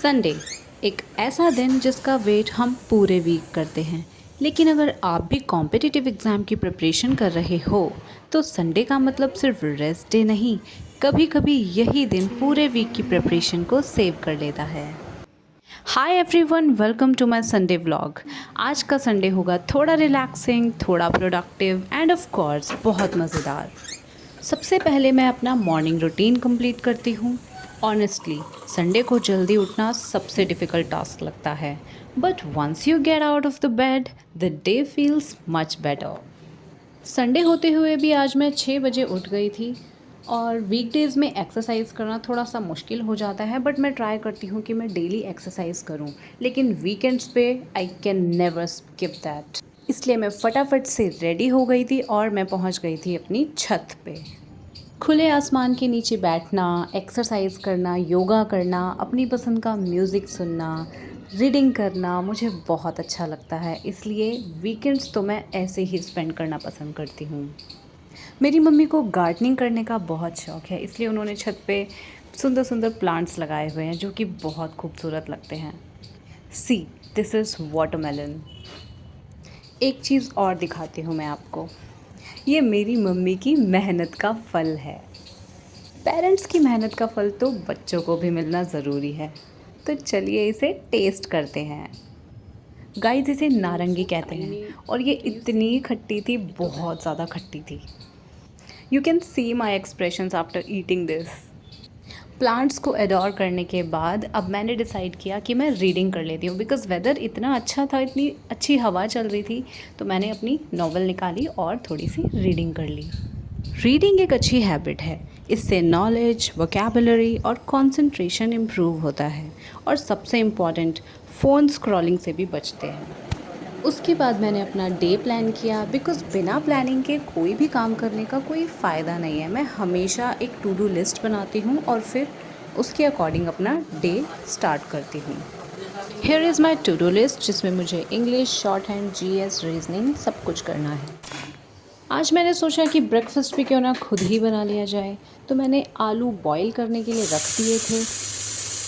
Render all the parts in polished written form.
Sunday एक ऐसा दिन जिसका वेट हम पूरे वीक करते हैं। लेकिन अगर आप भी कॉम्पिटिटिव एग्ज़ाम की प्रिपरेशन कर रहे हो तो संडे का मतलब सिर्फ रेस्ट डे नहीं, कभी कभी यही दिन पूरे वीक की प्रिपरेशन को सेव कर लेता है। Hi everyone, welcome to my Sunday vlog. आज का संडे होगा थोड़ा रिलैक्सिंग, थोड़ा प्रोडक्टिव एंड ऑफ कोर्स बहुत मज़ेदार। सबसे पहले मैं अपना मॉर्निंग रूटीन कंप्लीट करती हूँ। ऑनेस्टली संडे को जल्दी उठना सबसे डिफ़िकल्ट टास्क लगता है, but once you get out of the bed the day feels much better. Sunday होते हुए भी आज मैं 6 बजे उठ गई थी। और वीकडेज़ में एक्सरसाइज करना थोड़ा सा मुश्किल हो जाता है, बट मैं ट्राई करती हूँ कि मैं डेली एक्सरसाइज करूँ। लेकिन वीकेंड्स पे I can never skip that. इसलिए मैं फटाफट से रेडी हो गई थी और मैं पहुँच गई थी अपनी छत पे। खुले आसमान के नीचे बैठना, एक्सरसाइज करना, योगा करना, अपनी पसंद का म्यूज़िक सुनना, रीडिंग करना मुझे बहुत अच्छा लगता है। इसलिए वीकेंड्स तो मैं ऐसे ही स्पेंड करना पसंद करती हूँ। मेरी मम्मी को गार्डनिंग करने का बहुत शौक़ है, इसलिए उन्होंने छत पे सुंदर सुंदर प्लांट्स लगाए हुए हैं जो कि बहुत खूबसूरत लगते हैं। सी, दिस इज़ वाटरमेलन। एक चीज़ और दिखाती हूँ मैं आपको। ये मेरी मम्मी की मेहनत का फल है। पेरेंट्स की मेहनत का फल तो बच्चों को भी मिलना ज़रूरी है। तो चलिए इसे टेस्ट करते हैं। गाइस, इसे नारंगी कहते हैं और ये इतनी खट्टी थी, बहुत ज़्यादा खट्टी थी। You can see my expressions after eating this. Plants को एडोर करने के बाद अब मैंने डिसाइड किया कि मैं रीडिंग कर लेती हूँ, बिकॉज़ वेदर इतना अच्छा था, इतनी अच्छी हवा चल रही थी। तो मैंने अपनी नॉवल निकाली और थोड़ी सी रीडिंग कर ली। रीडिंग एक अच्छी हैबिट है। इससे नॉलेज, वोकैबुलरी और कंसंट्रेशन इम्प्रूव होता है। और सबसे इम्पॉर्टेंट, फ़ोन स्क्रॉलिंग से भी बचते हैं। उसके बाद मैंने अपना डे प्लान किया, बिकॉज़ बिना प्लानिंग के कोई भी काम करने का कोई फ़ायदा नहीं है। मैं हमेशा एक टू डू लिस्ट बनाती हूँ और फिर उसके अकॉर्डिंग अपना डे स्टार्ट करती हूँ। Here is my to do list, जिसमें मुझे English, shorthand, GS, reasoning सब कुछ करना है। आज मैंने सोचा कि ब्रेकफास्ट भी क्यों ना खुद ही बना लिया जाए, तो मैंने आलू बॉईल करने के लिए रख दिए थे।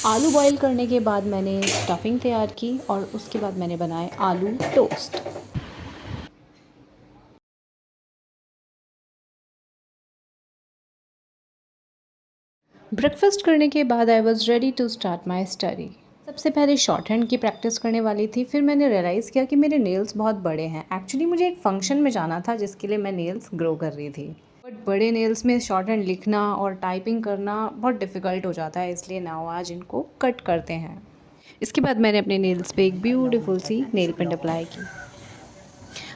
आलू बॉईल करने के बाद मैंने स्टफिंग तैयार की और उसके बाद मैंने बनाए आलू टोस्ट। ब्रेकफास्ट करने के बाद I was ready to start my study. सबसे पहले शॉर्ट हैंड की प्रैक्टिस करने वाली थी, फिर मैंने रियलाइज़ किया कि मेरे नेल्स बहुत बड़े हैं। एक्चुअली मुझे एक फ़ंक्शन में जाना था जिसके लिए मैं नेल्स ग्रो कर रही थी, बट बड़े नेल्स में शॉर्ट हैंड लिखना और टाइपिंग करना बहुत डिफ़िकल्ट हो जाता है, इसलिए नाउ आज इनको कट करते हैं। इसके बाद मैंने अपने नेल्स पे एक ब्यूटीफुल सी नेल पेंट अप्लाई की।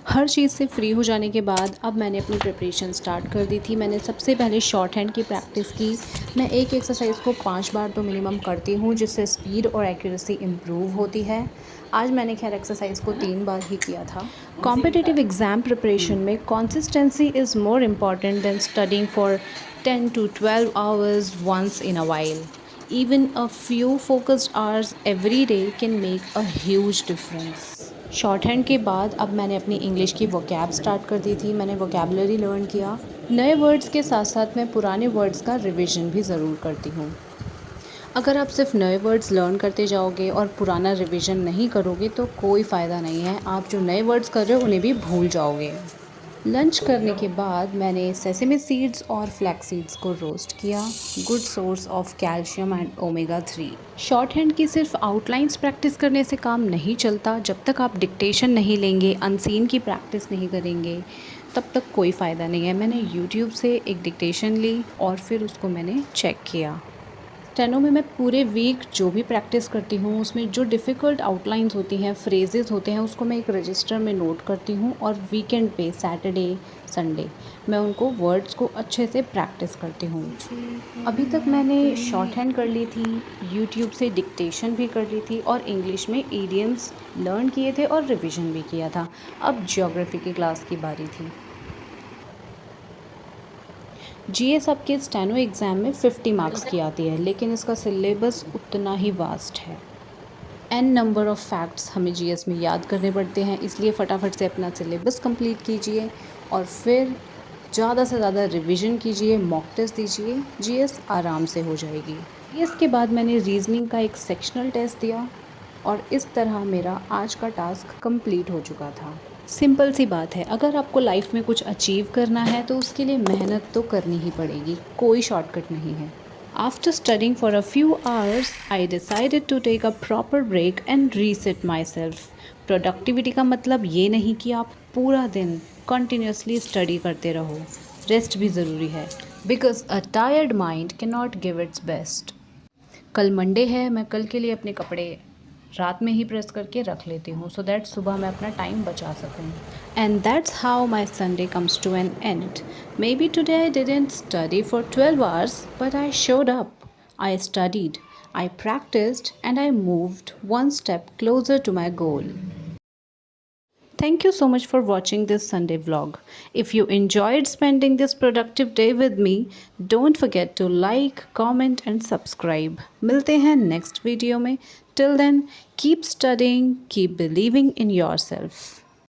हर चीज़ से फ्री हो जाने के बाद अब मैंने अपनी प्रिपरेशन स्टार्ट कर दी थी। मैंने सबसे पहले शॉर्ट हैंड की प्रैक्टिस की। मैं एक एक्सरसाइज को 5 बार तो मिनिमम करती हूँ, जिससे स्पीड और एक्यूरेसी इम्प्रूव होती है। आज मैंने खैर एक्सरसाइज को 3 बार ही किया था। कॉम्पिटिटिव एग्ज़ाम प्रिपरेशन में consistency is more important than studying for 10 to 12 hours once in a while. Even a few focused hours every day can make a huge difference. Short hand के बाद अब मैंने अपनी English की vocab start कर दी थी। मैंने वोकैबुलरी लर्न किया। नए वर्ड्स के साथ साथ मैं पुराने वर्ड्स का रिवीजन भी ज़रूर करती हूँ। अगर आप सिर्फ नए वर्ड्स लर्न करते जाओगे और पुराना रिवीजन नहीं करोगे तो कोई फ़ायदा नहीं है। आप जो नए वर्ड्स कर रहे हो उन्हें भी भूल जाओगे। लंच करने के बाद मैंने सेसेमी सीड्स और फ्लैक्स सीड्स को रोस्ट किया। Good source of calcium and omega 3। Short hand की सिर्फ आउटलाइंस प्रैक्टिस करने से काम नहीं चलता। जब तक आप डिक्टेशन नहीं लेंगे, अनसीन की प्रैक्टिस नहीं करेंगे, तब तक कोई फ़ायदा नहीं है। मैंने यूट्यूब से एक डिक्टेशन ली और फिर उसको मैंने चेक किया। स्टेनो में मैं पूरे वीक जो भी प्रैक्टिस करती हूँ उसमें जो डिफ़िकल्ट आउटलाइंस होती हैं, फ्रेजेस होते हैं, उसको मैं एक रजिस्टर में नोट करती हूँ और वीकेंड पे सैटरडे, संडे मैं उनको वर्ड्स को अच्छे से प्रैक्टिस करती हूँ। अभी तक मैंने शॉर्ट हैंड कर ली थी, यूट्यूब से डिक्टेशन भी कर ली थी और इंग्लिश में ईडियम्स लर्न किए थे और रिविज़न भी किया था। अब ज्योग्राफी की क्लास की बारी थी। जीएस आपके स्टेनो एग्ज़ाम में 50 मार्क्स की आती है, लेकिन इसका सिलेबस उतना ही वास्ट है। एन नंबर ऑफ़ फैक्ट्स हमें जीएस में याद करने पड़ते हैं, इसलिए फटाफट से अपना सिलेबस कंप्लीट कीजिए और फिर ज़्यादा से ज़्यादा रिवीजन कीजिए, मॉक टेस्ट दीजिए, जीएस आराम से हो जाएगी। इसके बाद मैंने रीजनिंग का एक सेक्शनल टेस्ट दिया और इस तरह मेरा आज का टास्क कंप्लीट हो चुका था। सिंपल सी बात है, अगर आपको लाइफ में कुछ अचीव करना है तो उसके लिए मेहनत तो करनी ही पड़ेगी, कोई शॉर्टकट नहीं है। After studying for a few hours I decided to take a proper break and reset my self. Productivity का मतलब ये नहीं कि आप पूरा दिन कंटिन्यूसली स्टडी करते रहो, रेस्ट भी ज़रूरी है, because a tired mind can not give its best. कल मंडे है, मैं कल के लिए अपने कपड़े रात में ही प्रेस करके रख लेती हूँ सो दैट सुबह मैं अपना टाइम बचा सकूँ। And that's how my Sunday comes to an end. Maybe today I didn't study for 12 hours but I showed up. I studied, I practised and I moved one step closer to my goal. Thank you so much for watching this Sunday vlog. If you enjoyed spending this productive day with me, don't forget to like, comment and subscribe. मिलते हैं next video में. Till then, keep studying, keep believing in yourself.